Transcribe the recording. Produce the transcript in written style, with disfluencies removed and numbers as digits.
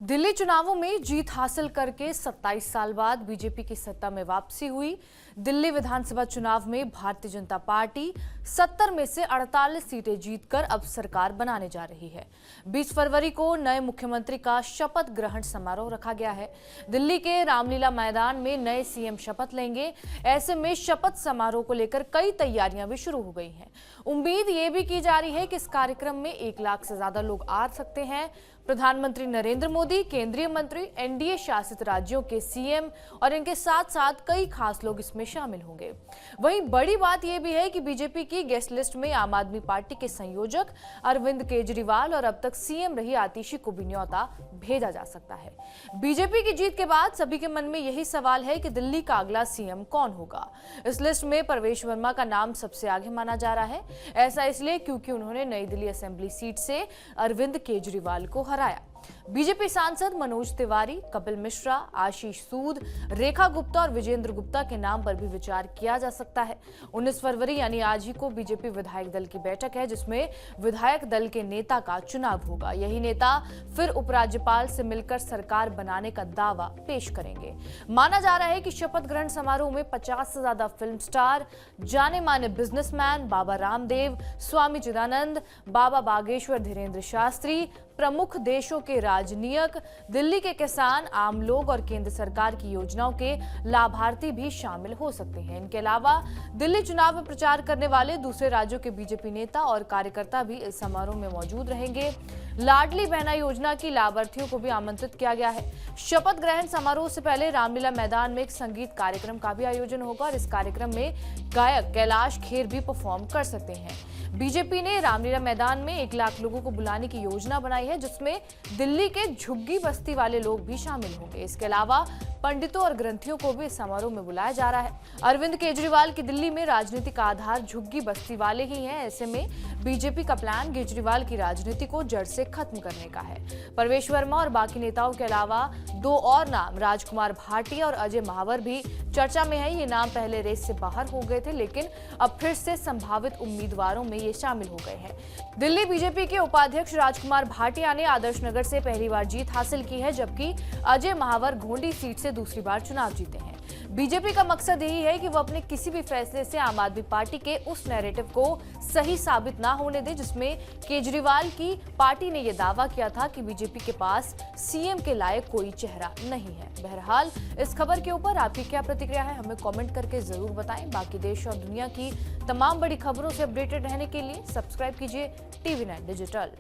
दिल्ली चुनावों में जीत हासिल करके 27 साल बाद बीजेपी की सत्ता में वापसी हुई। दिल्ली विधानसभा चुनाव में भारतीय जनता पार्टी 70 में से 48 सीटें जीतकर अब सरकार बनाने जा रही है। 20 फरवरी को नए मुख्यमंत्री का शपथ ग्रहण समारोह रखा गया है। दिल्ली के रामलीला मैदान में नए सीएम शपथ लेंगे। ऐसे में शपथ समारोह को लेकर कई तैयारियां भी शुरू हो गई हैं। उम्मीद ये भी की जा रही है कि इस कार्यक्रम में 1 लाख से ज्यादा लोग आ सकते हैं। प्रधानमंत्री नरेंद्र मोदी, केंद्रीय मंत्री, एनडीए शासित राज्यों के सीएम और इनके साथ साथ कई खास लोग इसमें शामिल होंगे। वहीं बड़ी बात यह भी है कि बीजेपी की गेस्ट लिस्ट में आम आदमी पार्टी के संयोजक अरविंद केजरीवाल और अब तक सीएम रही आतिशी को भी न्योता भेजा जा सकता है। बीजेपी की जीत के बाद सभी के मन में यही सवाल है कि दिल्ली का अगला सीएम कौन होगा। इस लिस्ट में परवेश वर्मा का नाम सबसे आगे माना जा रहा है। ऐसा इसलिए क्योंकि उन्होंने नई दिल्ली असेंबली सीट से अरविंद केजरीवाल को हराया। बीजेपी सांसद मनोज तिवारी, कपिल मिश्रा, आशीष सूद, रेखा गुप्ता और विजेंद्र गुप्ता के नाम पर भी विचार किया जा सकता है। 19 फरवरी यानी आज ही को बीजेपी विधायक दल की बैठक है, जिसमें विधायक दल के नेता का चुनाव होगा। यही नेता फिर उपराज्यपाल से मिलकर सरकार बनाने का दावा पेश करेंगे। माना जा रहा है कि शपथ ग्रहण समारोह में 50 से ज्यादा फिल्म स्टार, जाने माने बिजनेसमैन, बाबा रामदेव, स्वामी चिदानंद, बाबा बागेश्वर धीरेन्द्र शास्त्री, प्रमुख देशों के राजनीतिक, दिल्ली के किसान, आम लोग और केंद्र सरकार की योजनाओं के लाभार्थी भी शामिल हो सकते हैं। इनके अलावा दिल्ली चुनाव में प्रचार करने वाले दूसरे राज्यों के बीजेपी नेता और कार्यकर्ता भी इस समारोह में मौजूद रहेंगे। लाडली बहना योजना की लाभार्थियों को भी आमंत्रित किया गया है। शपथ ग्रहण समारोह से पहले रामलीला मैदान में एक संगीत कार्यक्रम का भी आयोजन होगा और इस कार्यक्रम में गायक कैलाश खेर भी परफॉर्म कर सकते हैं। बीजेपी ने रामलीला मैदान में 1 लाख लोगों को बुलाने की योजना बनाई है, जिसमें दिल्ली के झुग्गी बस्ती वाले लोग भी शामिल होंगे। इसके अलावा पंडितों और ग्रंथियों को भी इस समारोह में बुलाया जा रहा है। अरविंद केजरीवाल की दिल्ली में राजनीतिक आधार झुग्गी बस्ती वाले ही हैं। ऐसे में बीजेपी का प्लान केजरीवाल की राजनीति को जड़ से खत्म करने का है। परवेश वर्मा और बाकी नेताओं के अलावा 2 और नाम राजकुमार भाटिया और अजय महावर भी चर्चा में है। ये नाम पहले रेस से बाहर हो गए थे, लेकिन अब फिर से संभावित उम्मीदवारों में ये शामिल हो गए हैं। दिल्ली बीजेपी के उपाध्यक्ष राजकुमार भाटिया ने आदर्श नगर से पहली बार जीत हासिल की है, जबकि अजय महावर गोंडी सीट से दूसरी बार चुनाव जीते हैं। बीजेपी का मकसद यही है कि वो अपने किसी भी फैसले से आम आदमी पार्टी के उस नैरेटिव को सही साबित ना होने दे, जिसमें केजरीवाल की पार्टी ने यह दावा किया था कि बीजेपी के पास सीएम के लायक कोई चेहरा नहीं है। बहरहाल इस खबर के ऊपर आपकी क्या प्रतिक्रिया है, हमें कमेंट करके जरूर बताएं। बाकी देश और दुनिया की तमाम बड़ी खबरों से अपडेटेड रहने के लिए सब्सक्राइब कीजिए TV9 डिजिटल।